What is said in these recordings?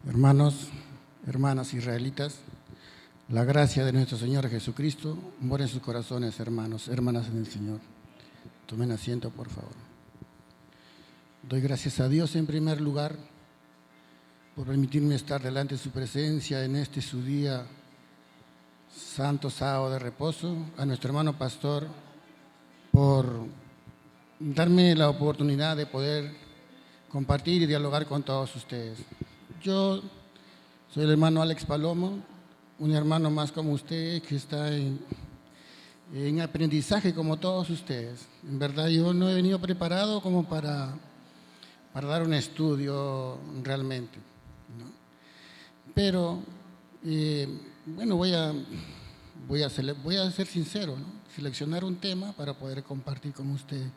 Hermanos, hermanas israelitas, la gracia de nuestro Señor Jesucristo mora en sus corazones, hermanos, hermanas en el Señor. Tomen asiento, por favor. Doy gracias a Dios en primer lugar por permitirme estar delante de su presencia en este su día santo, sábado de reposo, a nuestro hermano pastor por darme la oportunidad de poder compartir y dialogar con todos ustedes. Yo soy el hermano Alex Palomo, un hermano más como usted que está en aprendizaje como todos ustedes. En verdad yo no he venido preparado como para dar un estudio realmente, ¿no? Pero, bueno, voy a ser sincero, ¿no? Seleccionar un tema para poder compartir con usted.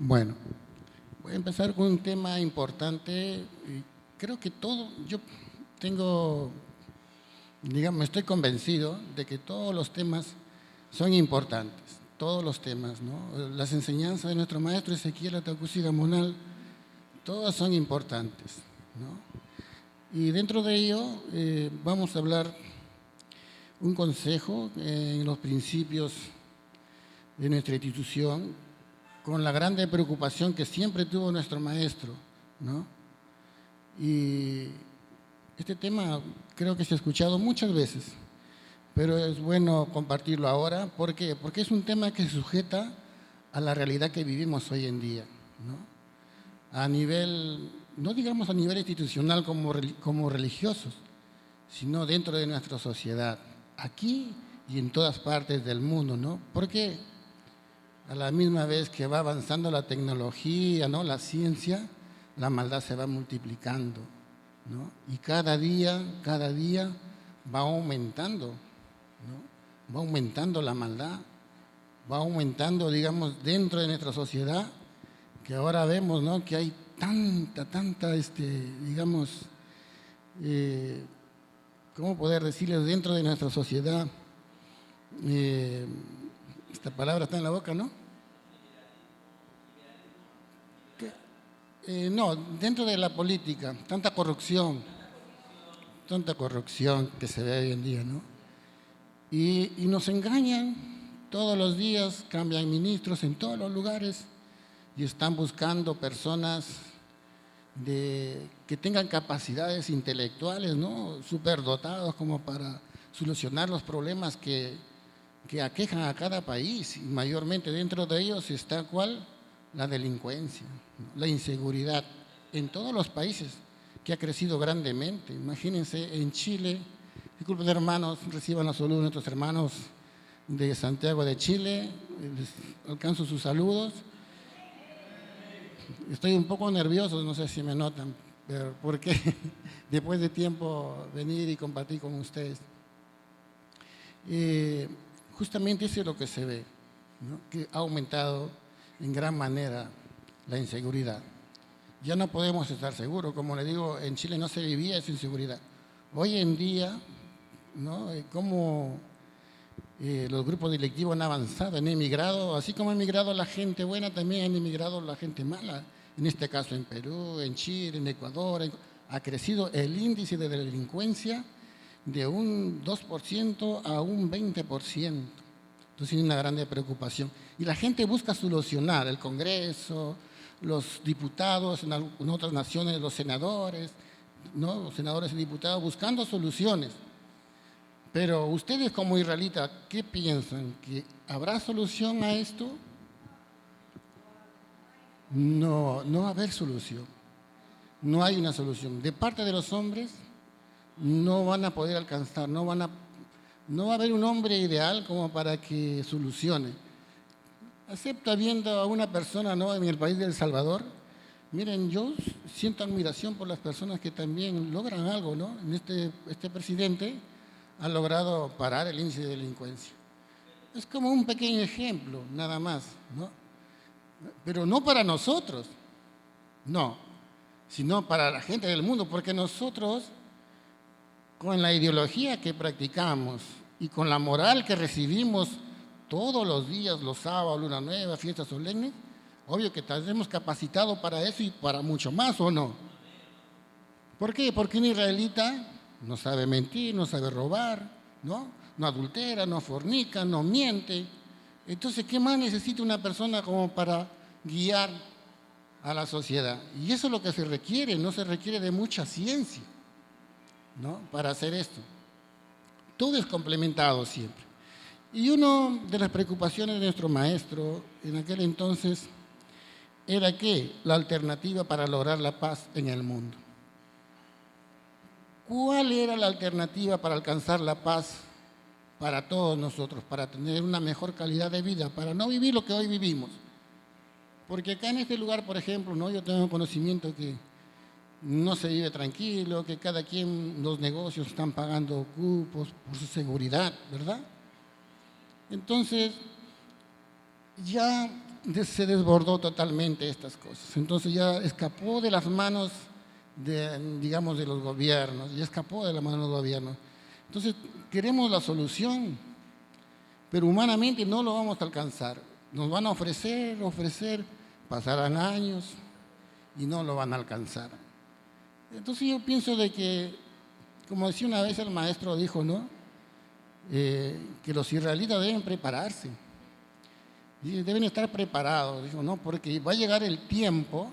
Bueno, voy a empezar con un tema importante. Creo que yo tengo, digamos, estoy convencido de que todos los temas son importantes, todos los temas, ¿no? Las enseñanzas de nuestro maestro Ezequiel Atacusi Gamonal, todas son importantes, ¿no? Y dentro de ello vamos a hablar un consejo en los principios de nuestra institución, con la grande preocupación que siempre tuvo nuestro maestro, ¿no? Y este tema creo que se ha escuchado muchas veces, pero es bueno compartirlo ahora. ¿Por qué? Porque es un tema que se sujeta a la realidad que vivimos hoy en día, ¿no? A nivel, no digamos a nivel institucional como religiosos, sino dentro de nuestra sociedad, aquí y en todas partes del mundo, ¿no? Porque a la misma vez que va avanzando la tecnología, ¿no?, la ciencia, la maldad se va multiplicando, ¿no? Y cada día va aumentando, ¿no? Va aumentando la maldad, va aumentando, digamos, dentro de nuestra sociedad, que ahora vemos, ¿no?, que hay tanta, digamos, ¿cómo poder decirles? Dentro de nuestra sociedad, esta palabra está en la boca, ¿no? No, dentro de la política, tanta corrupción que se ve hoy en día, ¿no? Y nos engañan todos los días, cambian ministros en todos los lugares y están buscando personas que tengan capacidades intelectuales, ¿no?, superdotados como para solucionar los problemas que aquejan a cada país, y mayormente dentro de ellos está ¿cuál? La delincuencia, ¿no?, la inseguridad en todos los países, que ha crecido grandemente. Imagínense en Chile, disculpen hermanos, reciban los saludos de nuestros hermanos de Santiago de Chile, les alcanzo sus saludos. Estoy un poco nervioso, no sé si me notan, pero porque después de tiempo venir y compartir con ustedes. Justamente eso es lo que se ve, ¿no?, que ha aumentado en gran manera la inseguridad. Ya no podemos estar seguros, como le digo, en Chile no se vivía esa inseguridad. Hoy en día, ¿no?, como los grupos delictivos han avanzado, han emigrado, así como ha emigrado la gente buena, también han emigrado la gente mala. En este caso en Perú, en Chile, en Ecuador, ha crecido el índice de delincuencia de un 2% a un 20%. Entonces hay una grande preocupación. Y la gente busca solucionar, el Congreso, los diputados, en otras naciones los senadores, ¿no?, los senadores y diputados buscando soluciones. Pero ustedes como israelitas, ¿qué piensan? ¿Que habrá solución a esto? No, no va a haber solución. No hay una solución. De parte de los hombres no van a poder alcanzar, no va a haber un hombre ideal como para que solucione. Excepto viendo a una persona, ¿no?, en el país de El Salvador. Miren, yo siento admiración por las personas que también logran algo, ¿no? En este presidente ha logrado parar el índice de delincuencia. Es como un pequeño ejemplo, nada más, ¿no? Pero no para nosotros, no, sino para la gente del mundo, porque nosotros, con la ideología que practicamos y con la moral que recibimos todos los días, los sábados, luna nueva, fiestas solemnes, obvio que estaremos capacitados para eso y para mucho más, ¿o no? ¿Por qué? Porque un israelita no sabe mentir, no sabe robar, ¿no? No adultera, no fornica, no miente. Entonces, ¿qué más necesita una persona como para guiar a la sociedad? Y eso es lo que se requiere, no se requiere de mucha ciencia, ¿no? Para hacer esto. Todo es complementado siempre. Y una de las preocupaciones de nuestro maestro en aquel entonces era que la alternativa para lograr la paz en el mundo. ¿Cuál era la alternativa para alcanzar la paz para todos nosotros, para tener una mejor calidad de vida, para no vivir lo que hoy vivimos? Porque acá en este lugar, por ejemplo, ¿no? Yo tengo conocimiento que no se vive tranquilo, que cada quien, los negocios están pagando cupos por su seguridad, ¿verdad? Entonces, ya se desbordó totalmente estas cosas. Entonces ya escapó de las manos digamos, de los gobiernos, ya escapó de las manos de los gobiernos. Entonces, queremos la solución, pero humanamente no lo vamos a alcanzar. Nos van a ofrecer, pasarán años y no lo van a alcanzar. Entonces yo pienso de que, como decía una vez el maestro, dijo, ¿no? Que los israelitas deben prepararse, deben estar preparados, dijo, ¿no? Porque va a llegar el tiempo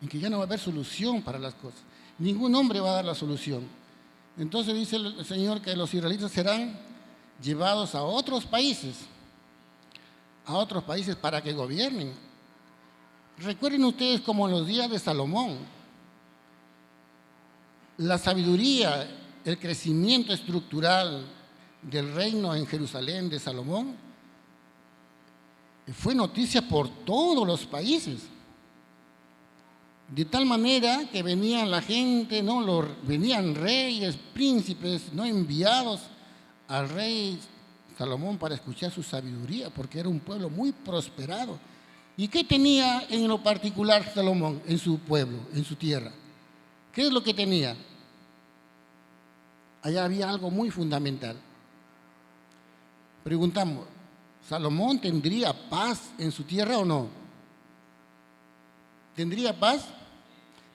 en que ya no va a haber solución para las cosas. Ningún hombre va a dar la solución. Entonces dice el Señor que los israelitas serán llevados a otros países para que gobiernen. Recuerden ustedes como en los días de Salomón, la sabiduría, el crecimiento estructural del reino en Jerusalén de Salomón fue noticia por todos los países. De tal manera que venían la gente, ¿no? Venían reyes, príncipes, ¿no? Enviados al rey Salomón para escuchar su sabiduría, porque era un pueblo muy prosperado. ¿Y qué tenía en lo particular Salomón en su pueblo, en su tierra? ¿Qué es lo que tenía? Allá había algo muy fundamental. Preguntamos, ¿Salomón tendría paz en su tierra o no? ¿Tendría paz?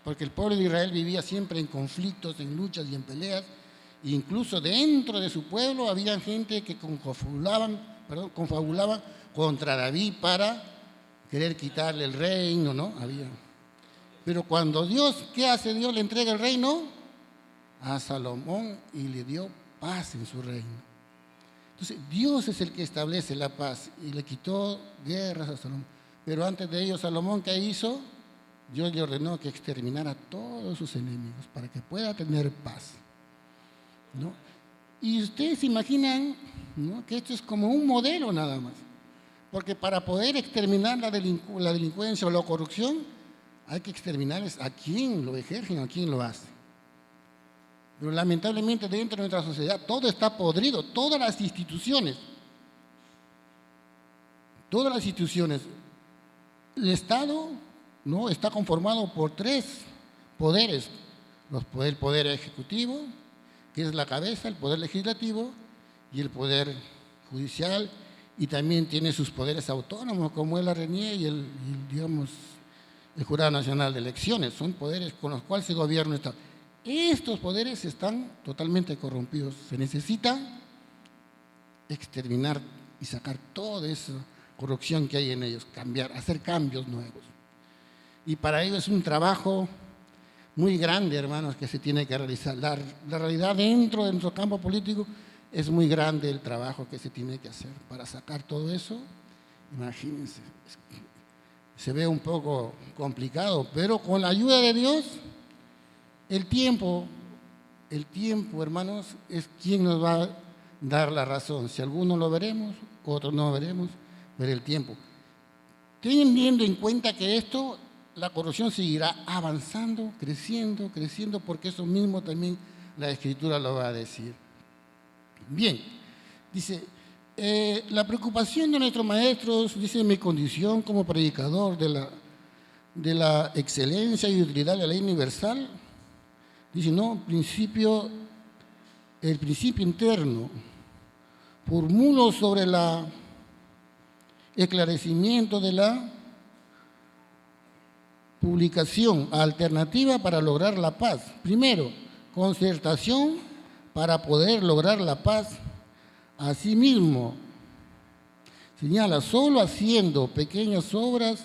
Porque el pueblo de Israel vivía siempre en conflictos, en luchas y en peleas. E incluso dentro de su pueblo había gente que confabulaban contra David para querer quitarle el reino, ¿no? Pero cuando Dios, ¿qué hace Dios? Le entrega el reino a Salomón y le dio paz en su reino. Entonces, Dios es el que establece la paz y le quitó guerras a Salomón. Pero antes de ello, Salomón, ¿qué hizo? Dios le ordenó que exterminara a todos sus enemigos para que pueda tener paz, ¿no? Y ustedes se imaginan, ¿no? Que esto es como un modelo nada más. Porque para poder exterminar la delincuencia o la corrupción, hay que exterminarles a quien lo ejerce, a quien lo hace. Pero lamentablemente dentro de nuestra sociedad todo está podrido, todas las instituciones, el Estado, ¿no? Está conformado por 3 poderes: el poder ejecutivo, que es la cabeza, el poder legislativo y el poder judicial, y también tiene sus poderes autónomos, como es la RENIE y el Jurado Nacional de Elecciones. Son poderes con los cuales se gobierna el Estado. Estos poderes están totalmente corrompidos. Se necesita exterminar y sacar toda esa corrupción que hay en ellos, hacer cambios nuevos. Y para ello es un trabajo muy grande, hermanos, que se tiene que realizar. La realidad dentro de nuestro campo político es muy grande el trabajo que se tiene que hacer para sacar todo eso. Imagínense, se ve un poco complicado, pero con la ayuda de Dios, el tiempo, hermanos, es quien nos va a dar la razón. Si algunos lo veremos, otros no lo veremos, pero el tiempo. Teniendo en cuenta que la corrupción seguirá avanzando, creciendo, porque eso mismo también la Escritura lo va a decir. Bien, dice, la preocupación de nuestros maestros, dice, mi condición como predicador de la excelencia y utilidad de la ley universal, dice, no, el principio interno, formulo sobre el esclarecimiento de la publicación alternativa para lograr la paz. Primero, concertación para poder lograr la paz. Asimismo, señala, solo haciendo pequeñas obras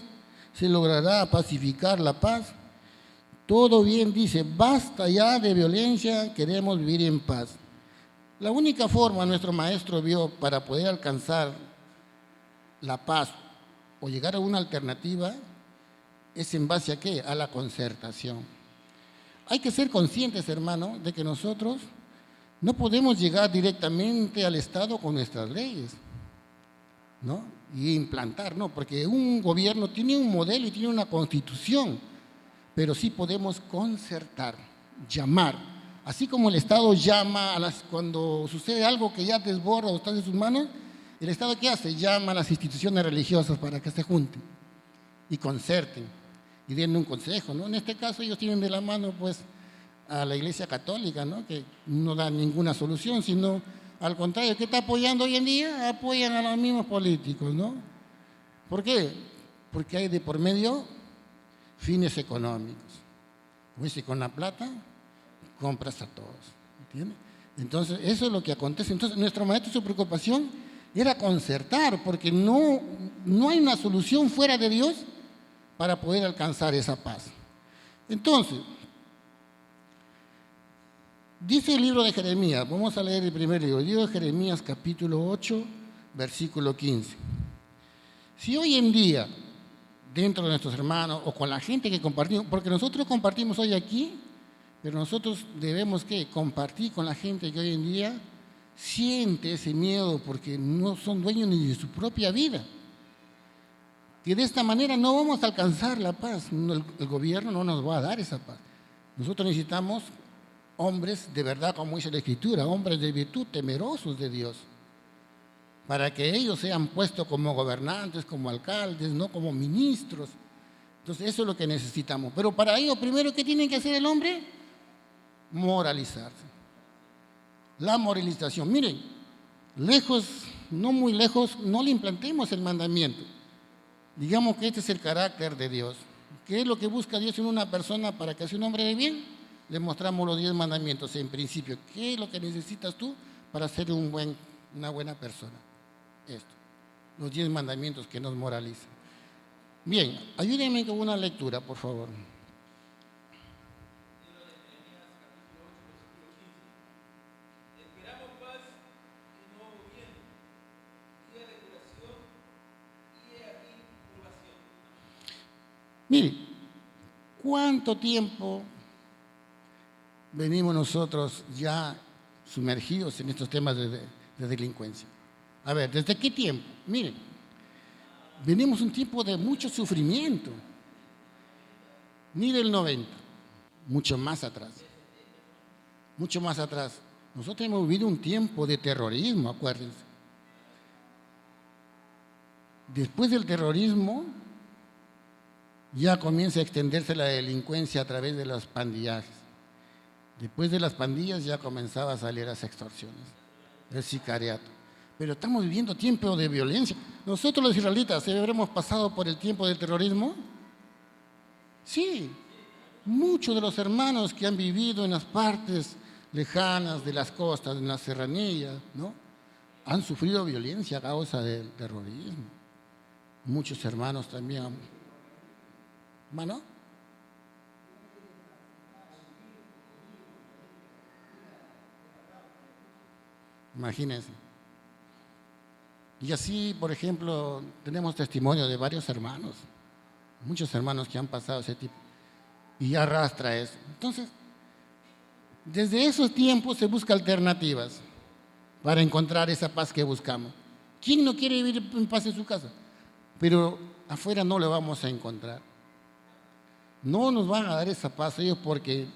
se logrará pacificar la paz. Todo bien, dice, basta ya de violencia, queremos vivir en paz. La única forma, nuestro maestro vio, para poder alcanzar la paz o llegar a una alternativa, es en base a ¿qué? A la concertación. Hay que ser conscientes, hermano, de que nosotros no podemos llegar directamente al Estado con nuestras leyes, ¿no? Y implantar, ¿no? Porque un gobierno tiene un modelo y tiene una constitución, pero sí podemos concertar, llamar. Así como el Estado llama cuando sucede algo que ya desborda o está en sus manos, el Estado ¿qué hace? Llama a las instituciones religiosas para que se junten y concerten y den un consejo, ¿no? En este caso ellos tienen de la mano pues a la Iglesia Católica, ¿no? Que no da ninguna solución, sino al contrario, ¿qué está apoyando hoy en día? Apoyan a los mismos políticos, ¿no? ¿Por qué? Porque hay de por medio fines económicos. Pues si con la plata compras a todos, ¿entiendes? Entonces, eso es lo que acontece. Entonces, nuestro maestro, su preocupación era concertar, porque no hay una solución fuera de Dios para poder alcanzar esa paz. Entonces, dice el libro de Jeremías, vamos a leer el primer libro, el libro de Jeremías capítulo 8, versículo 15. Si hoy en día, dentro de nuestros hermanos o con la gente que compartimos, porque nosotros compartimos hoy aquí, pero nosotros debemos ¿qué? Compartir con la gente que hoy en día siente ese miedo porque no son dueños ni de su propia vida. Que de esta manera no vamos a alcanzar la paz. El gobierno no nos va a dar esa paz. Nosotros necesitamos hombres de verdad, como dice la Escritura, hombres de virtud, temerosos de Dios, para que ellos sean puestos como gobernantes, como alcaldes, no como ministros. Entonces, eso es lo que necesitamos. Pero para ello, primero, ¿qué tiene que hacer el hombre? Moralizarse. La moralización. Miren, lejos, no muy lejos, no le implantemos el mandamiento. Digamos que este es el carácter de Dios. ¿Qué es lo que busca Dios en una persona para que sea un hombre de bien? Le mostramos los 10 mandamientos en principio. ¿Qué es lo que necesitas tú para ser una buena persona? Esto, los 10 mandamientos que nos moralizan. Bien, ayúdenme con una lectura, por favor. Mire, ¿cuánto tiempo venimos nosotros ya sumergidos en estos temas de delincuencia? A ver, ¿desde qué tiempo? Miren, venimos un tiempo de mucho sufrimiento. Ni del 90, mucho más atrás. Mucho más atrás. Nosotros hemos vivido un tiempo de terrorismo, acuérdense. Después del terrorismo, ya comienza a extenderse la delincuencia a través de los pandillajes. Después de las pandillas ya comenzaba a salir las extorsiones, el sicariato. Pero estamos viviendo tiempos de violencia. Nosotros los israelitas, ¿habremos pasado por el tiempo del terrorismo? Sí. Muchos de los hermanos que han vivido en las partes lejanas de las costas, en las serranías, ¿no? Han sufrido violencia a causa del terrorismo. Muchos hermanos también. ¿Mano? Imagínense. Y así, por ejemplo, tenemos testimonio de varios hermanos, muchos hermanos que han pasado ese tipo, y arrastra eso. Entonces, desde esos tiempos se busca alternativas para encontrar esa paz que buscamos. ¿Quién no quiere vivir en paz en su casa? Pero afuera no lo vamos a encontrar. No nos van a dar esa paz ellos porque,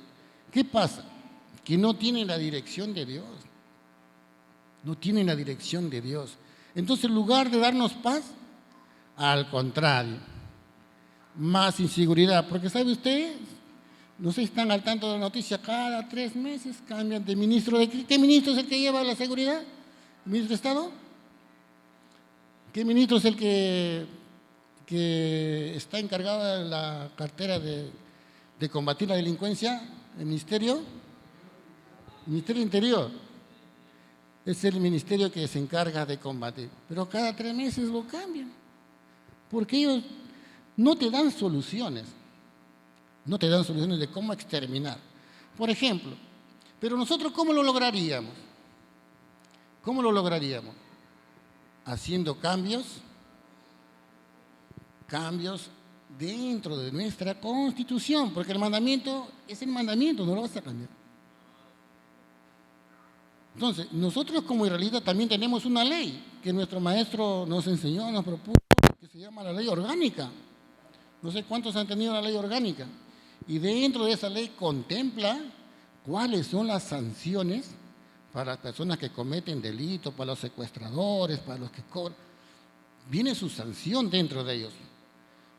¿qué pasa? Que no tienen la dirección de Dios. No tienen la dirección de Dios. Entonces, en lugar de darnos paz, al contrario, más inseguridad. Porque ¿sabe usted? No sé si están al tanto de la noticia, cada 3 meses cambian de ministro. ¿Qué ministro es el que lleva la seguridad? ¿El ministro de Estado? ¿Qué ministro es el que está encargado de la cartera de combatir la delincuencia? ¿El ministerio? El Ministerio del Interior. Es el ministerio que se encarga de combatir. Pero cada 3 meses lo cambian. Porque ellos no te dan soluciones. No te dan soluciones de cómo exterminar. Por ejemplo, pero nosotros ¿cómo lo lograríamos? ¿Cómo lo lograríamos? Haciendo cambios dentro de nuestra Constitución, porque el mandamiento es el mandamiento, no lo vas a cambiar. Entonces, nosotros como israelitas también tenemos una ley que nuestro maestro nos enseñó, nos propuso, que se llama la ley orgánica. No sé cuántos han tenido la ley orgánica. Y dentro de esa ley contempla cuáles son las sanciones para las personas que cometen delitos, para los secuestradores, para los que cobran. Viene su sanción dentro de ellos.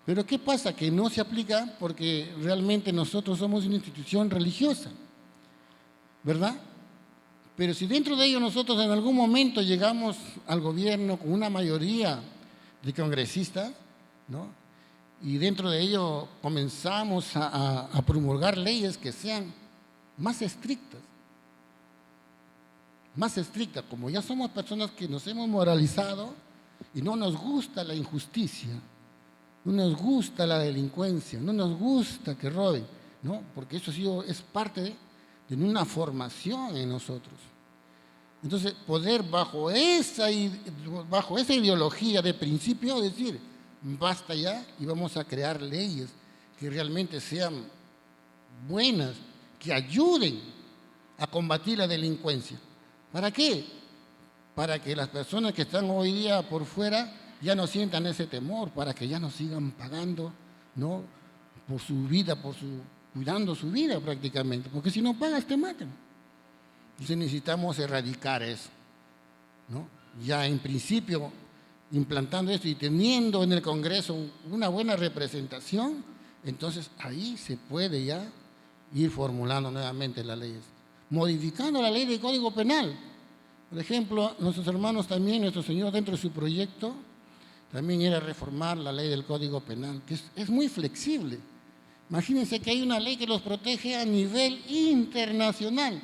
Pero ¿qué pasa? Que no se aplica porque realmente nosotros somos una institución religiosa, ¿verdad? Pero si dentro de ello nosotros en algún momento llegamos al gobierno con una mayoría de congresistas, ¿no? Y dentro de ello comenzamos a promulgar leyes que sean más estrictas, como ya somos personas que nos hemos moralizado y no nos gusta la injusticia, no nos gusta la delincuencia, no nos gusta que roben, ¿no? Porque eso es parte de una formación en nosotros. Entonces, poder bajo esa ideología de principio decir, basta ya y vamos a crear leyes que realmente sean buenas, que ayuden a combatir la delincuencia. ¿Para qué? Para que las personas que están hoy día por fuera ya no sientan ese temor, para que ya no sigan pagando, ¿no? Por su vida, cuidando su vida prácticamente, porque si no pagas te matan. Entonces necesitamos erradicar eso, ¿no? Ya en principio, implantando esto y teniendo en el Congreso una buena representación, entonces ahí se puede ya ir formulando nuevamente las leyes, modificando la ley del Código Penal. Por ejemplo, nuestros hermanos también, nuestro Señor dentro de su proyecto, también era reformar la ley del Código Penal, que es muy flexible. Imagínense que hay una ley que los protege a nivel internacional,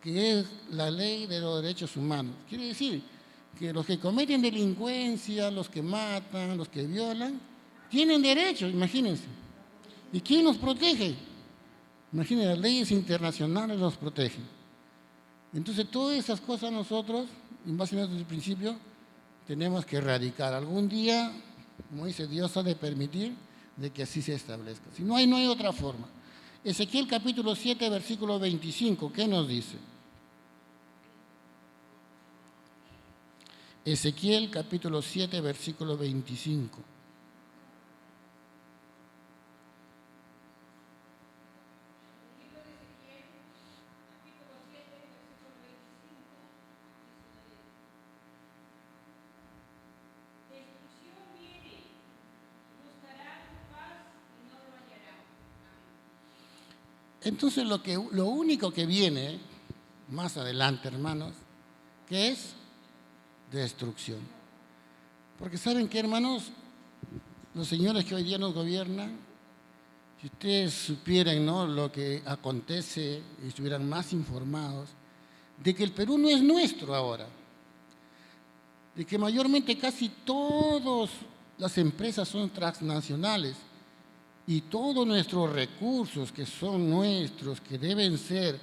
que es la ley de los derechos humanos. Quiere decir que los que cometen delincuencia, los que matan, los que violan, tienen derechos, imagínense. ¿Y quién los protege? Imagínense, las leyes internacionales los protegen. Entonces, todas esas cosas nosotros, en base a nuestro principio, tenemos que erradicar. Algún día, como dice Dios, ha de permitir de que así se establezca. Si no hay otra forma. Ezequiel capítulo 7, versículo 25, ¿qué nos dice? Ezequiel capítulo 7, versículo 25. Entonces lo único que viene más adelante, hermanos, que es destrucción. Porque ¿saben qué, hermanos? Los señores que hoy día nos gobiernan, si ustedes supieran, ¿no?, lo que acontece y estuvieran más informados, de que el Perú no es nuestro ahora, de que mayormente casi todas las empresas son transnacionales, y todos nuestros recursos que son nuestros, que deben ser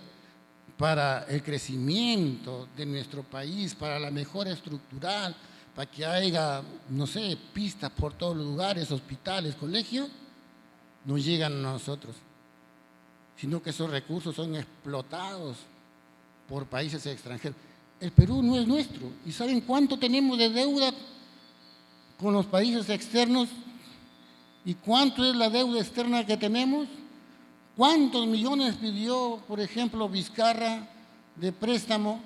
para el crecimiento de nuestro país, para la mejora estructural, para que haya, no sé, pistas por todos los lugares, hospitales, colegios, no llegan a nosotros, sino que esos recursos son explotados por países extranjeros. El Perú no es nuestro. ¿Y saben cuánto tenemos de deuda con los países externos? ¿Y cuánto es la deuda externa que tenemos? ¿Cuántos millones pidió, por ejemplo, Vizcarra de préstamo?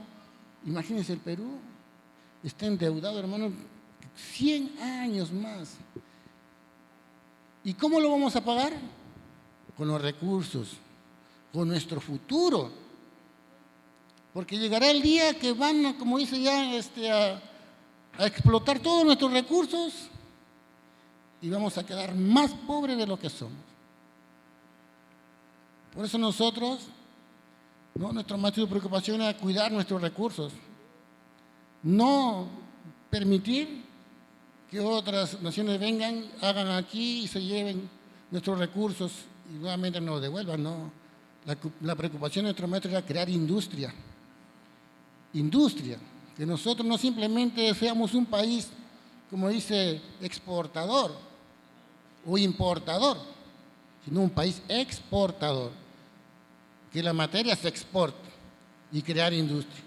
Imagínense, el Perú está endeudado, hermano, 100 años más. ¿Y cómo lo vamos a pagar? Con los recursos, con nuestro futuro. Porque llegará el día que van, como dice ya, a explotar todos nuestros recursos y vamos a quedar más pobres de lo que somos. Por eso nosotros, ¿no? Nuestra máxima preocupación es cuidar nuestros recursos, no permitir que otras naciones vengan, hagan aquí y se lleven nuestros recursos y nuevamente nos devuelvan, ¿no? La preocupación de nuestro maestro era crear industria, que nosotros no simplemente seamos un país, como dice, exportador o importador, sino un país exportador, que la materia se exporte y crear industria.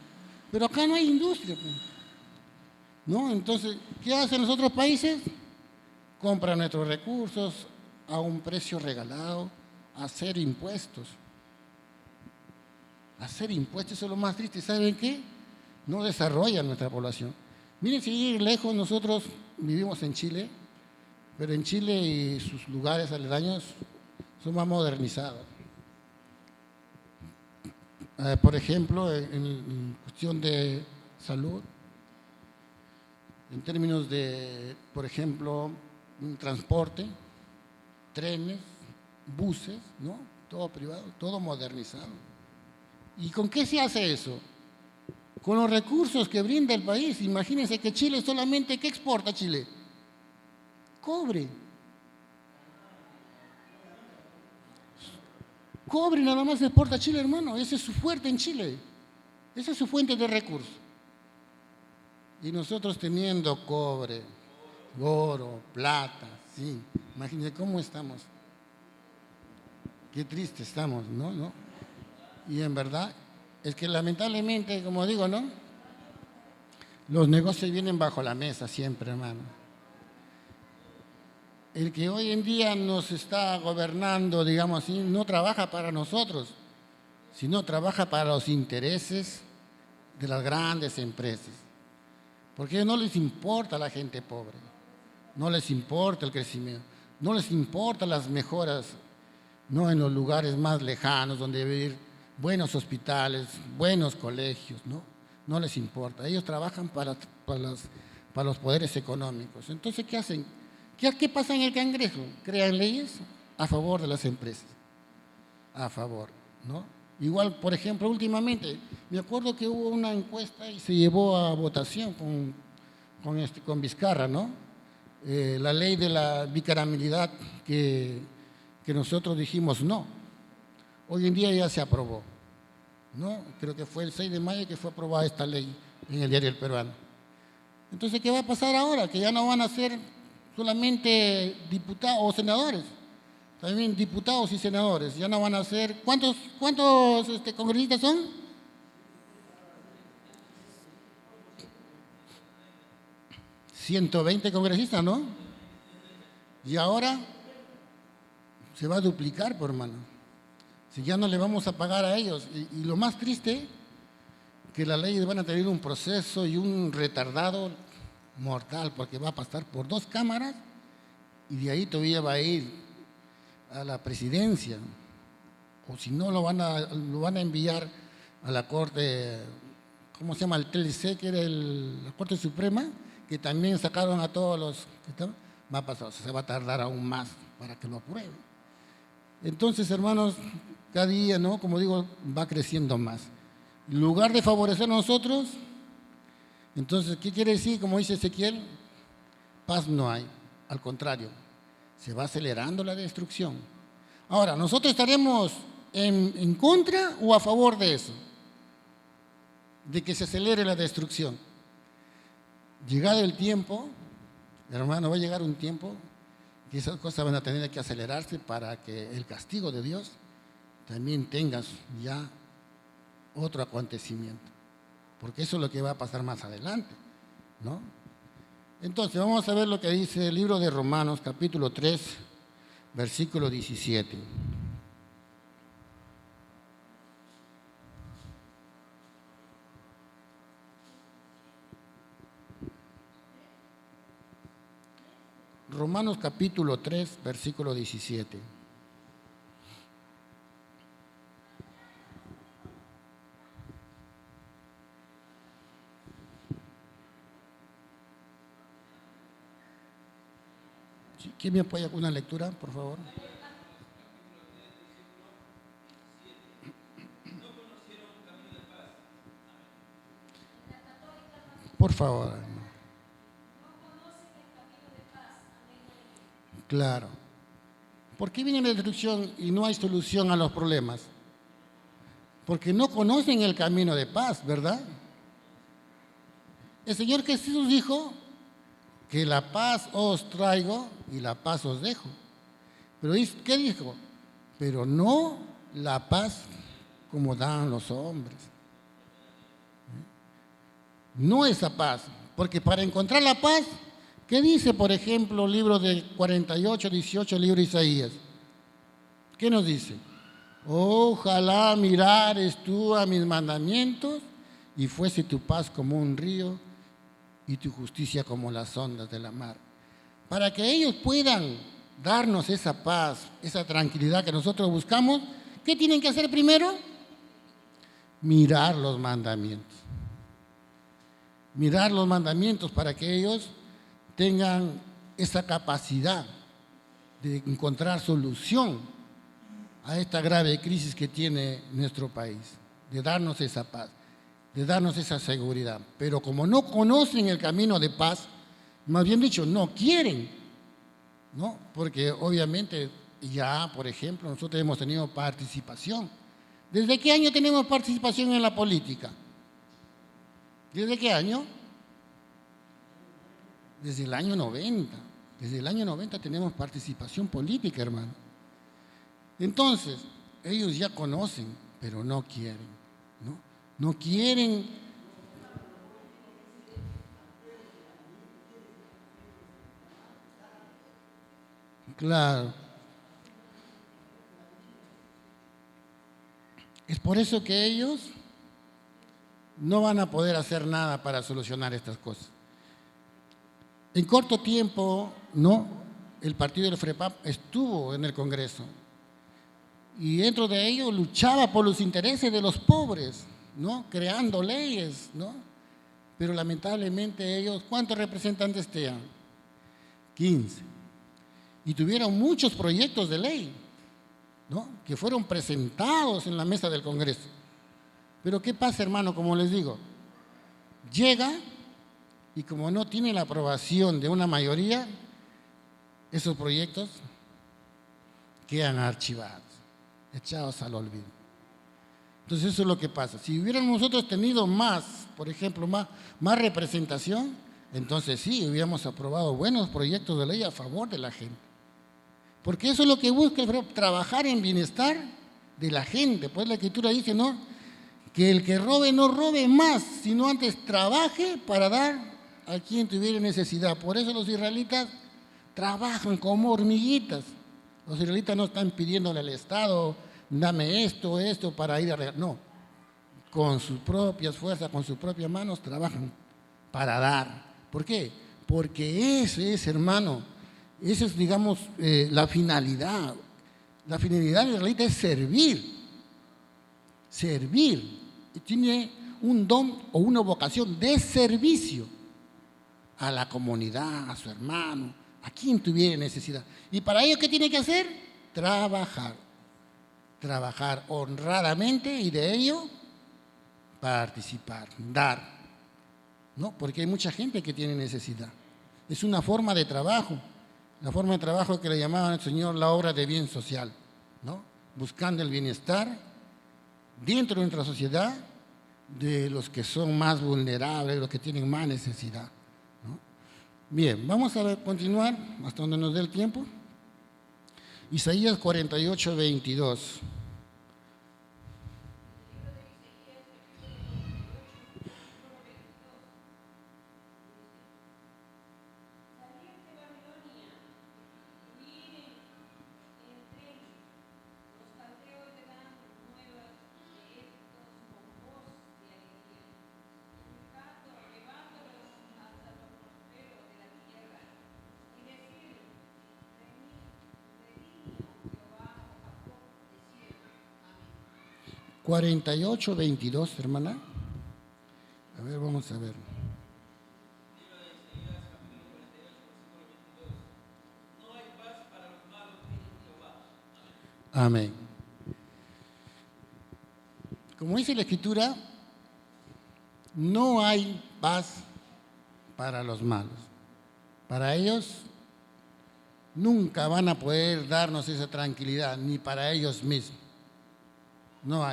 Pero acá no hay industria, ¿no? Entonces, ¿qué hacen los otros países? Compran nuestros recursos a un precio regalado, hacer impuestos. Hacer impuestos, eso es lo más triste. ¿Saben qué? No desarrollan nuestra población. Miren, si ir lejos, nosotros vivimos en Chile, pero en Chile y sus lugares aledaños son más modernizados. Por ejemplo, en cuestión de salud, en términos de, por ejemplo, un transporte, trenes, buses, ¿no? Todo privado, todo modernizado. ¿Y con qué se hace eso? Con los recursos que brinda el país. Imagínense que Chile solamente, ¿qué exporta Chile? Cobre. Cobre nada más exporta Chile, hermano. Ese es su fuerte en Chile. Esa es su fuente de recursos. Y nosotros teniendo cobre, oro, plata, sí. Imagínense cómo estamos. Qué triste estamos, ¿no? ¿No? Y en verdad, es que lamentablemente, como digo, ¿no? Los negocios vienen bajo la mesa siempre, hermano. El que hoy en día nos está gobernando, digamos así, no trabaja para nosotros, sino trabaja para los intereses de las grandes empresas. Porque a ellos no les importa la gente pobre, no les importa el crecimiento, no les importa las mejoras, no en los lugares más lejanos donde vivir buenos hospitales, buenos colegios, ¿no? No les importa. Ellos trabajan para los poderes económicos. Entonces, ¿qué hacen? ¿Qué pasa en el Cangrejo? Crean leyes a favor de las empresas. A favor, ¿no? Igual, por ejemplo, últimamente, me acuerdo que hubo una encuesta y se llevó a votación con Vizcarra, ¿no? La ley de la bicameralidad que nosotros dijimos no. Hoy en día ya se aprobó, ¿no? Creo que fue el 6 de mayo que fue aprobada esta ley en el Diario El Peruano. Entonces, ¿qué va a pasar ahora? Que ya no van a ser solamente diputados o senadores, también diputados y senadores. Ya no van a ser, ¿cuántos congresistas son? 120 congresistas, ¿no? Y ahora se va a duplicar, por hermano. Si ya no le vamos a pagar a ellos. Y lo más triste, que las leyes van a tener un proceso y un retardado mortal, porque va a pasar por 2 cámaras y de ahí todavía va a ir a la presidencia. O si no, lo van a enviar a la Corte, ¿cómo se llama? El TLC, que era la Corte Suprema, que también sacaron a todos los que estaban. Va a pasar, se va a tardar aún más para que lo aprueben. Entonces, hermanos, cada día, ¿no? Como digo, va creciendo más. En lugar de favorecer a nosotros, entonces, ¿qué quiere decir? Como dice Ezequiel, paz no hay. Al contrario, se va acelerando la destrucción. Ahora, ¿nosotros estaremos en contra o a favor de eso? De que se acelere la destrucción. Llegado el tiempo, hermano, va a llegar un tiempo que esas cosas van a tener que acelerarse para que el castigo de Dios también tenga ya otro acontecimiento. Porque eso es lo que va a pasar más adelante, ¿no? Entonces, vamos a ver lo que dice el libro de Romanos, capítulo 3, versículo 17. Romanos capítulo 3, versículo 17. ¿Quién me apoya con una lectura, por favor? Por favor. Claro. ¿Por qué viene la destrucción y no hay solución a los problemas? Porque no conocen el camino de paz, ¿verdad? El Señor Jesús dijo que la paz os traigo y la paz os dejo. Pero ¿qué dijo? Pero no la paz como dan los hombres. No esa paz. Porque para encontrar la paz, ¿qué dice, por ejemplo, el libro de 48, 18, libro de Isaías? ¿Qué nos dice? Ojalá mirares tú a mis mandamientos y fuese tu paz como un río y tu justicia como las ondas de la mar. Para que ellos puedan darnos esa paz, esa tranquilidad que nosotros buscamos, ¿qué tienen que hacer primero? Mirar los mandamientos. Mirar los mandamientos para que ellos tengan esa capacidad de encontrar solución a esta grave crisis que tiene nuestro país, de darnos esa paz, de darnos esa seguridad. Pero como no conocen el camino de paz, más bien dicho, no quieren, ¿no? Porque obviamente ya, por ejemplo, nosotros hemos tenido participación. ¿Desde qué año tenemos participación en la política? ¿Desde qué año? Desde el año 90. Desde el año 90 tenemos participación política, hermano. Entonces, ellos ya conocen, pero no quieren, ¿no? No quieren. Claro. Es por eso que ellos no van a poder hacer nada para solucionar estas cosas. En corto tiempo, ¿no? El partido del FREPAP estuvo en el Congreso y dentro de ello luchaba por los intereses de los pobres, ¿no? Creando leyes, ¿no? Pero lamentablemente ellos, ¿cuántos representantes tenían? 15. Y tuvieron muchos proyectos de ley, ¿no? Que fueron presentados en la mesa del Congreso. Pero ¿qué pasa, hermano? Como les digo, llega y como no tiene la aprobación de una mayoría, esos proyectos quedan archivados, echados al olvido. Entonces eso es lo que pasa. Si hubiéramos nosotros tenido más, por ejemplo, más representación, entonces sí, hubiéramos aprobado buenos proyectos de ley a favor de la gente. Porque eso es lo que busca, trabajar en bienestar de la gente. Pues la Escritura dice, ¿no? Que el que robe no robe más, sino antes trabaje para dar a quien tuviera necesidad. Por eso los israelitas trabajan como hormiguitas. Los israelitas no están pidiéndole al Estado, dame esto para ir a regalar. No, con sus propias fuerzas, con sus propias manos trabajan para dar. ¿Por qué? Porque ese es, hermano, esa es, digamos, la finalidad. La finalidad del israelita es servir. Servir. Y tiene un don o una vocación de servicio a la comunidad, a su hermano, a quien tuviera necesidad. ¿Y para ello qué tiene que hacer? Trabajar. Trabajar honradamente y de ello participar, dar. ¿No? Porque hay mucha gente que tiene necesidad. Es una forma de trabajo. La forma de trabajo que le llamaban al Señor la obra de bien social, ¿no? Buscando el bienestar dentro de nuestra sociedad de los que son más vulnerables, los que tienen más necesidad. Bien, vamos a continuar hasta donde nos dé el tiempo. Isaías 48, 22. 48:22, hermana. A ver, vamos a ver. Amén. Como dice la Escritura, no hay paz para los malos. Para ellos nunca van a poder darnos esa tranquilidad, ni para ellos mismos. No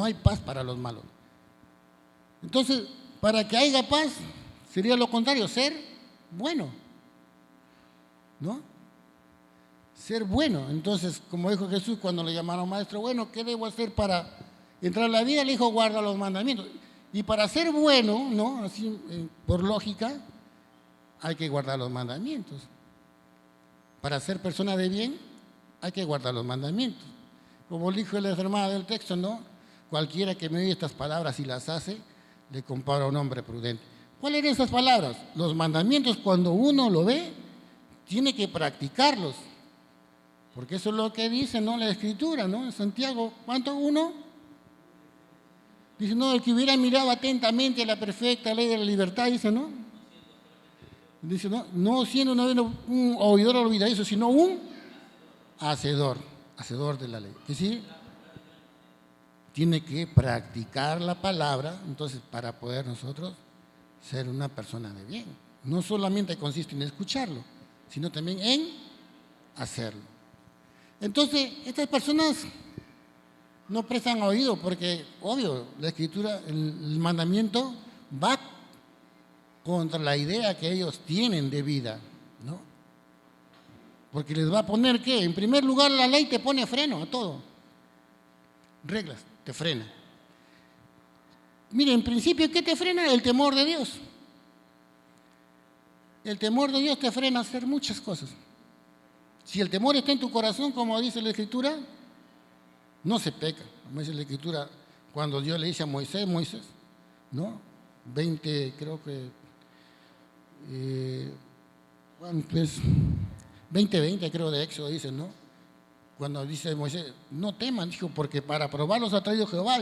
hay paz para los malos. Entonces, para que haya paz, sería lo contrario, ser bueno, ¿no? Ser bueno. Entonces, como dijo Jesús cuando le llamaron maestro, bueno, ¿qué debo hacer para entrar a la vida? Le dijo, guarda los mandamientos. Y para ser bueno, ¿no? Así, por lógica, hay que guardar los mandamientos. Para ser persona de bien, hay que guardar los mandamientos. Como dijo la hermana del texto, ¿no? Cualquiera que me oye estas palabras y las hace, le comparo a un hombre prudente. ¿Cuáles eran esas palabras? Los mandamientos, cuando uno lo ve, tiene que practicarlos. Porque eso es lo que dice, ¿no? La Escritura, ¿no? En Santiago, ¿cuánto? ¿1? Dice, no, el que hubiera mirado atentamente la perfecta ley de la libertad, dice, ¿no? Dice, no siendo un oidor olvidadizo, sino un hacedor de la ley. Que sí, tiene que practicar la palabra, entonces, para poder nosotros ser una persona de bien. No solamente consiste en escucharlo, sino también en hacerlo. Entonces, estas personas no prestan oído porque, obvio, la Escritura, el mandamiento va contra la idea que ellos tienen de vida, ¿no? Porque les va a poner, ¿qué? En primer lugar, la ley te pone freno a todo. Reglas, te frena. Mire, en principio, ¿qué te frena? El temor de Dios. El temor de Dios te frena a hacer muchas cosas. Si el temor está en tu corazón, como dice la Escritura, no se peca. Como dice la Escritura, cuando Dios le dice a Moisés, ¿no? 20, creo que, pues, 20:20 creo de Éxodo dice, ¿no? Cuando dice Moisés, no teman, dijo, porque para probarlos ha traído Jehová,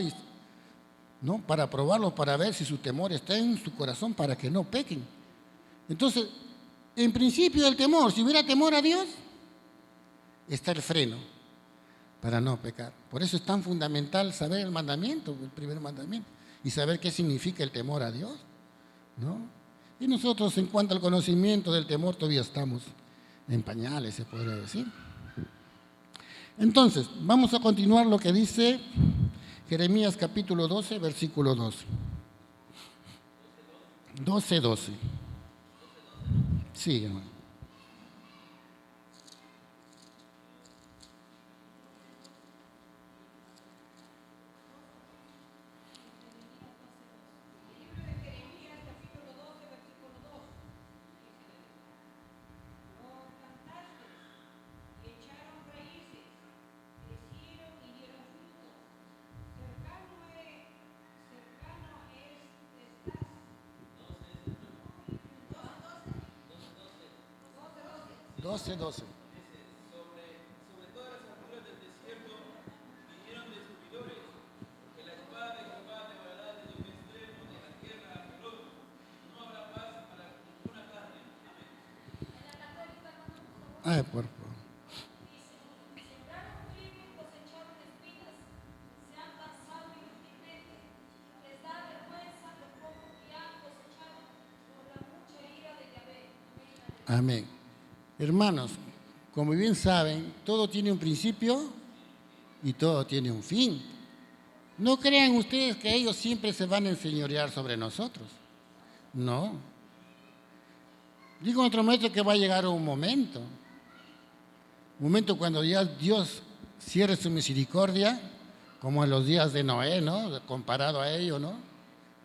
¿no? Para probarlos, para ver si su temor está en su corazón, para que no pequen. Entonces, en principio el temor, si hubiera temor a Dios, está el freno para no pecar. Por eso es tan fundamental saber el mandamiento, el primer mandamiento, y saber qué significa el temor a Dios, ¿no? Y nosotros, en cuanto al conocimiento del temor, todavía estamos en pañales, se podría decir. Entonces, vamos a continuar lo que dice Jeremías capítulo 12, versículo 12. 12:12. Sí, hermano. Doce, 12. Ay, por favor. Amén. Hermanos, como bien saben, todo tiene un principio y todo tiene un fin. No crean ustedes que ellos siempre se van a enseñorear sobre nosotros. No. Digo en otro momento que va a llegar un momento cuando ya Dios cierre su misericordia, como en los días de Noé, ¿no? Comparado a ello, ¿no?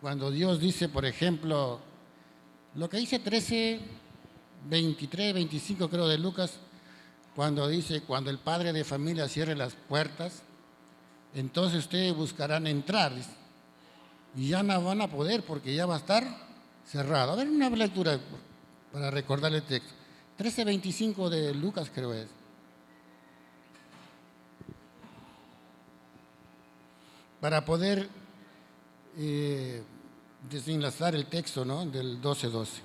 Cuando Dios dice, por ejemplo, lo que dice 13, 23, 25 creo de Lucas, cuando dice, cuando el padre de familia cierre las puertas, entonces ustedes buscarán entrar y ya no van a poder porque ya va a estar cerrado. A ver, una lectura para recordar el texto. 13:25 de Lucas creo es. para poder desenlazar el texto, ¿no?, del 12:12.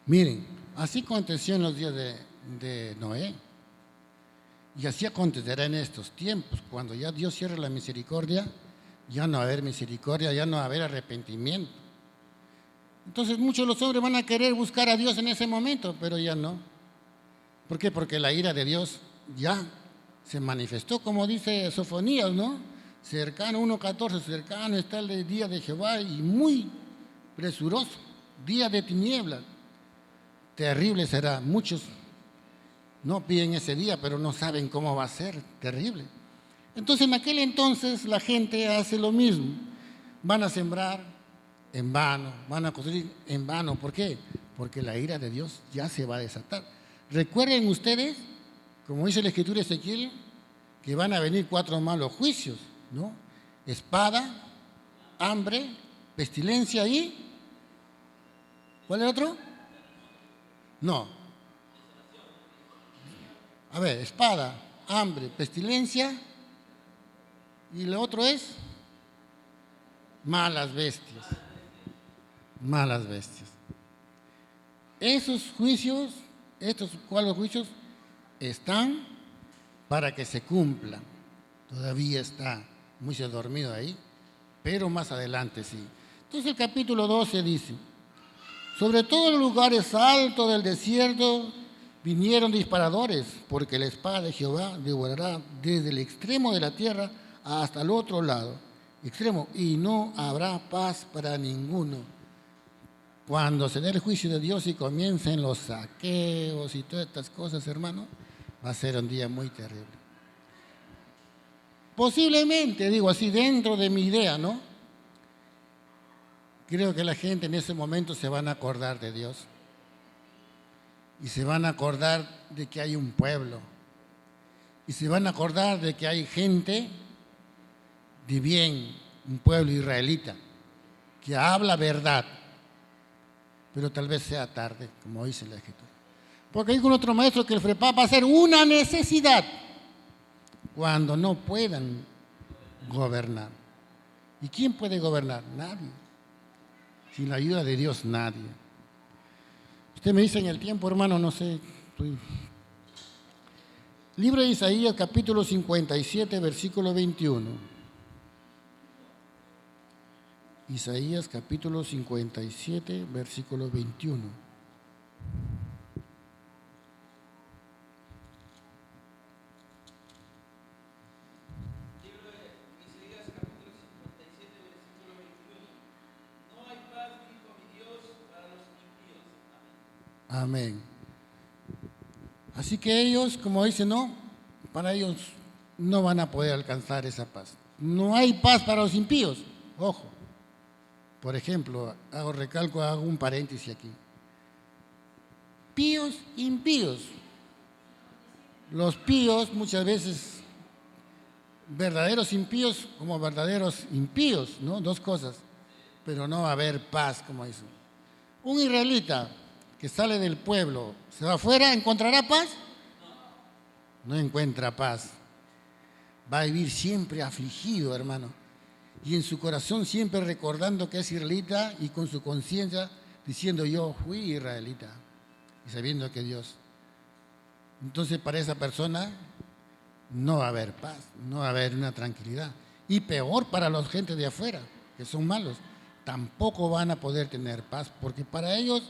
Miren, así aconteció en los días de Noé, y así acontecerá en estos tiempos. Cuando ya Dios cierre la misericordia, ya no va a haber misericordia, ya no va a haber arrepentimiento. Entonces muchos de los hombres van a querer buscar a Dios en ese momento, pero ya no. ¿Por qué? Porque la ira de Dios ya se manifestó, como dice Sofonías, ¿no? Cercano, 1:14, cercano está el día de Jehová y muy presuroso, día de tinieblas. Terrible será. Muchos no piden ese día, pero no saben cómo va a ser. Terrible. Entonces, en aquel entonces la gente hace lo mismo. Van a sembrar en vano, van a construir en vano. ¿Por qué? Porque la ira de Dios ya se va a desatar. Recuerden ustedes, como dice la Escritura de Ezequiel, que van a venir 4 malos juicios, ¿no? Espada, hambre, pestilencia y... ¿cuál es el otro? No. A ver, espada, hambre, pestilencia, y lo otro es malas bestias. Malas bestias. Esos juicios, estos 4 juicios, están para que se cumplan. Todavía está muy dormido ahí, pero más adelante sí. Entonces el capítulo 12 dice: sobre todos los lugares altos del desierto vinieron disparadores, porque la espada de Jehová devorará desde el extremo de la tierra hasta el otro lado, extremo, y no habrá paz para ninguno. Cuando se dé el juicio de Dios y comiencen los saqueos y todas estas cosas, hermano, va a ser un día muy terrible. Posiblemente, digo así, dentro de mi idea, ¿no?, creo que la gente en ese momento se van a acordar de Dios y se van a acordar de que hay un pueblo y se van a acordar de que hay gente de bien, un pueblo israelita que habla verdad, pero tal vez sea tarde, como dice la Escritura. Porque hay un otro maestro que el FREPAP va a ser una necesidad cuando no puedan gobernar. ¿Y quién puede gobernar? Nadie. Sin la ayuda de Dios, nadie. Usted me dice en el tiempo, hermano, no sé. Libro de Isaías, capítulo 57, versículo 21. Isaías, capítulo 57, versículo 21. Amén. Así que ellos, como dicen, no, para ellos no van a poder alcanzar esa paz. No hay paz para los impíos. Ojo. Por ejemplo, hago un paréntesis aquí. Píos, impíos. Los píos muchas veces, verdaderos impíos como verdaderos impíos, ¿no? 2 cosas. Pero no va a haber paz, como dice. Un israelita que sale del pueblo, se va afuera, ¿encontrará paz? No encuentra paz. Va a vivir siempre afligido, hermano. Y en su corazón siempre recordando que es israelita y con su conciencia diciendo: yo fui israelita. Y sabiendo que Dios. Entonces para esa persona no va a haber paz, no va a haber una tranquilidad. Y peor para la gente de afuera, que son malos. Tampoco van a poder tener paz, porque para ellos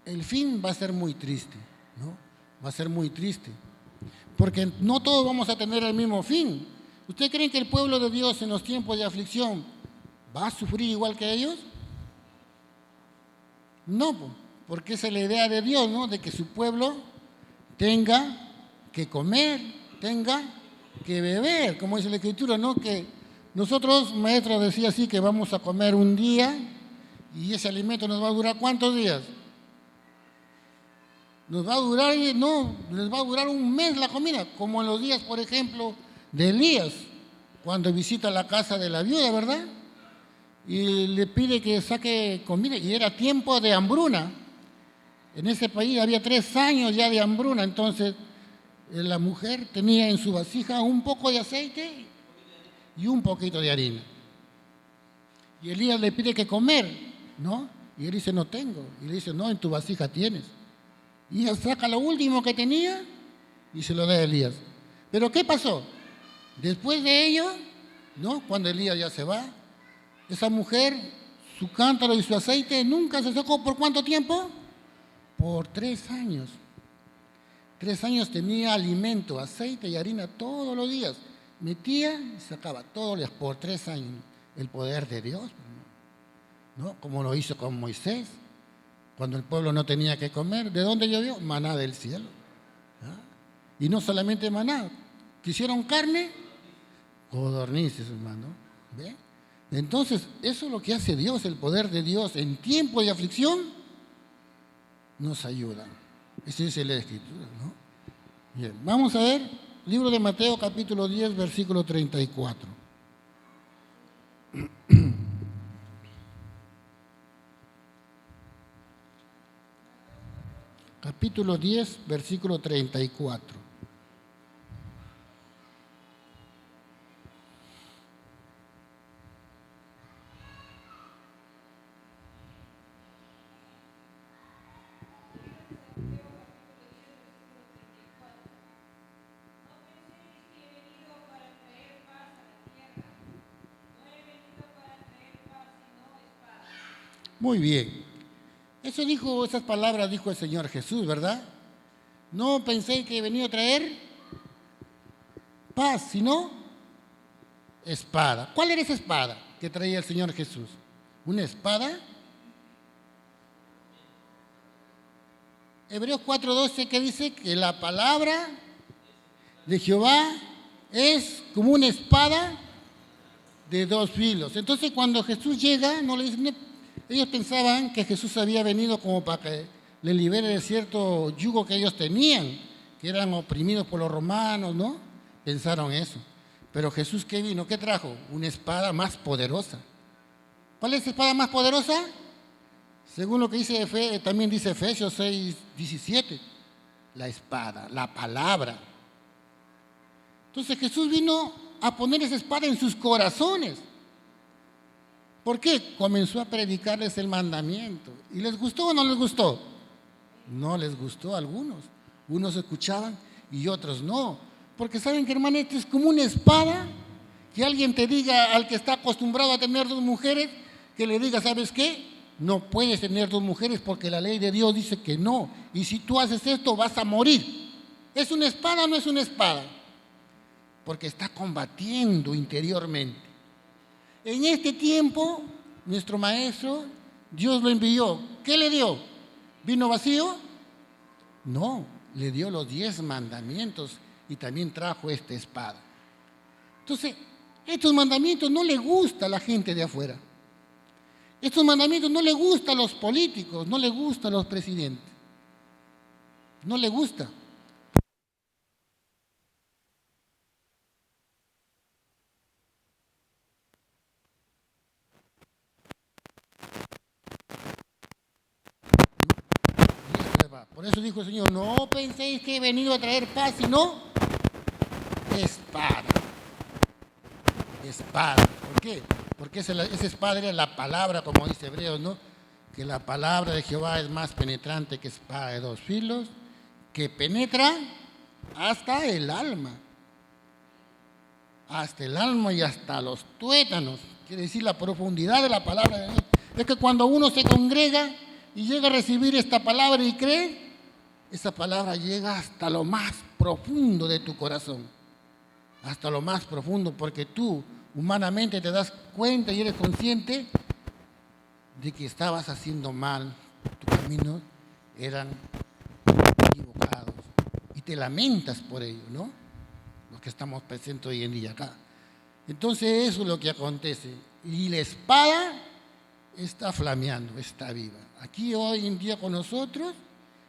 el fin va a ser muy triste, ¿no? Va a ser muy triste. Porque no todos vamos a tener el mismo fin. ¿Ustedes creen que el pueblo de Dios en los tiempos de aflicción va a sufrir igual que ellos? No, porque esa es la idea de Dios, ¿no? De que su pueblo tenga que comer, tenga que beber, como dice la Escritura, ¿no? Que nosotros, maestro, decía así, que vamos a comer un día y ese alimento nos va a durar ¿cuántos días? nos va a durar, no, les va a durar un mes la comida, como en los días, por ejemplo, de Elías, cuando visita la casa de la viuda, ¿verdad? Y le pide que saque comida, y era tiempo de hambruna. En ese país había 3 años ya de hambruna, entonces la mujer tenía en su vasija un poco de aceite y un poquito de harina. Y Elías le pide que comer, ¿no? Y él dice, no tengo. Y le dice, no, en tu vasija tienes. Y ella saca lo último que tenía y se lo da a Elías. Pero ¿qué pasó? Después de ello, ¿no? Cuando Elías ya se va, esa mujer, su cántaro y su aceite nunca se sacó. ¿Por cuánto tiempo? Por 3 años. 3 años tenía alimento, aceite y harina todos los días. Metía y sacaba todos los días por 3 años. El poder de Dios, ¿no? Como lo hizo con Moisés, cuando el pueblo no tenía que comer. ¿De dónde llovió? Maná del cielo. ¿Ah? Y no solamente maná, quisieron carne, codornices, hermano. ¿Ve? Entonces, eso es lo que hace Dios, el poder de Dios en tiempo de aflicción nos ayuda. Esa es la Escritura, ¿no? Bien, vamos a ver, libro de Mateo capítulo 10, versículo 34. Capítulo 10, versículo 34. Muy bien. Esas palabras dijo el Señor Jesús, ¿verdad? No pensé que he venido a traer paz, sino espada. ¿Cuál era esa espada que traía el Señor Jesús? ¿Una espada? Hebreos 4:12, que dice que la palabra de Jehová es como una espada de 2 filos. Entonces, cuando Jesús llega, no le dicen, ellos pensaban que Jesús había venido como para que le libere de cierto yugo que ellos tenían, que eran oprimidos por los romanos, ¿no? Pensaron eso. Pero Jesús, ¿qué vino? ¿Qué trajo? Una espada más poderosa. ¿Cuál es la espada más poderosa? Según lo que dice también dice Efesios 6:17, la espada, la palabra. Entonces Jesús vino a poner esa espada en sus corazones. ¿Por qué? Comenzó a predicarles el mandamiento. ¿Y les gustó o no les gustó? No les gustó a algunos. Unos escuchaban y otros no. Porque saben que, hermano, esto es como una espada, que alguien te diga al que está acostumbrado a tener 2 mujeres, que le diga, ¿sabes qué? No puedes tener 2 mujeres porque la ley de Dios dice que no. Y si tú haces esto vas a morir. ¿Es una espada o no es una espada? Porque está combatiendo interiormente. En este tiempo, nuestro maestro, Dios lo envió. ¿Qué le dio? ¿Vino vacío? No, le dio los 10 mandamientos y también trajo esta espada. Entonces, estos mandamientos no le gusta a la gente de afuera. Estos mandamientos no le gustan a los políticos, no le gustan a los presidentes. No le gusta. Por eso dijo el Señor, no penséis que he venido a traer paz, sino espada. Espada. ¿Por qué? Porque esa espada era la palabra, como dice Hebreos, ¿no? Que la palabra de Jehová es más penetrante que espada de 2 filos, que penetra hasta el alma. Hasta el alma y hasta los tuétanos. Quiere decir la profundidad de la palabra de Dios. Es que cuando uno se congrega y llega a recibir esta palabra y cree, esa palabra llega hasta lo más profundo de tu corazón. Hasta lo más profundo, porque tú humanamente te das cuenta y eres consciente de que estabas haciendo mal, tus caminos eran equivocados y te lamentas por ello, ¿no? Los que estamos presentes hoy en día acá. Entonces eso es lo que acontece. Y la espada está flameando, está viva. Aquí hoy en día con nosotros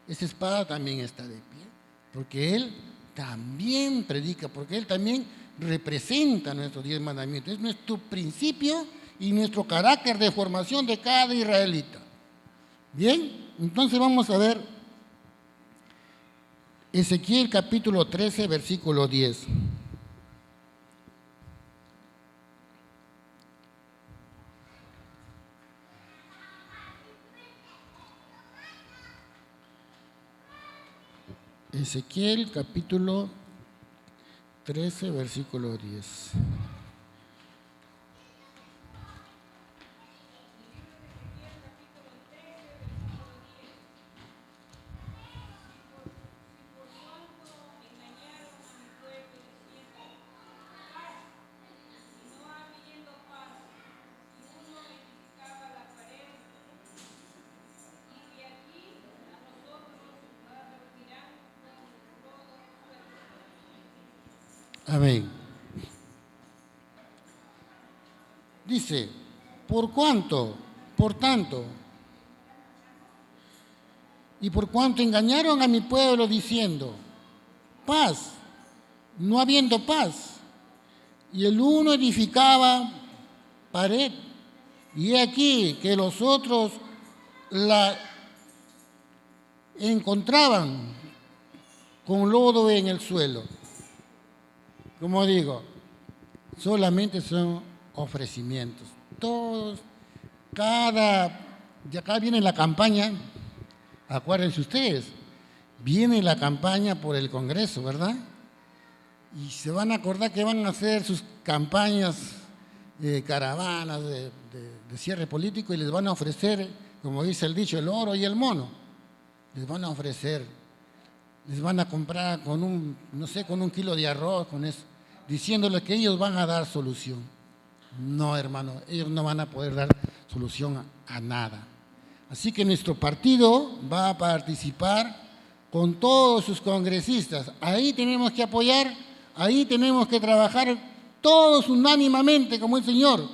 esa espada también está de pie, porque Él también predica, porque Él también representa nuestros 10 mandamientos. Es nuestro principio y nuestro carácter de formación de cada israelita. Bien, entonces vamos a ver Ezequiel capítulo 13, versículo 10. Ezequiel capítulo 13, versículo 10. Amén. Dice, por tanto, y por cuanto engañaron a mi pueblo diciendo, paz, no habiendo paz, y el uno edificaba pared, y he aquí que los otros la encontraban con lodo en el suelo. Como digo, solamente son ofrecimientos. Todos, de acá viene la campaña, acuérdense ustedes, viene la campaña por el Congreso, ¿verdad? Y se van a acordar que van a hacer sus campañas, caravanas de cierre político y les van a ofrecer, como dice el dicho, el oro y el mono. Les van a ofrecer, les van a comprar con un kilo de arroz, con eso, diciéndoles que ellos van a dar solución. No, hermano, ellos no van a poder dar solución a nada. Así que nuestro partido va a participar con todos sus congresistas. Ahí tenemos que apoyar, ahí tenemos que trabajar todos unánimemente como el Señor.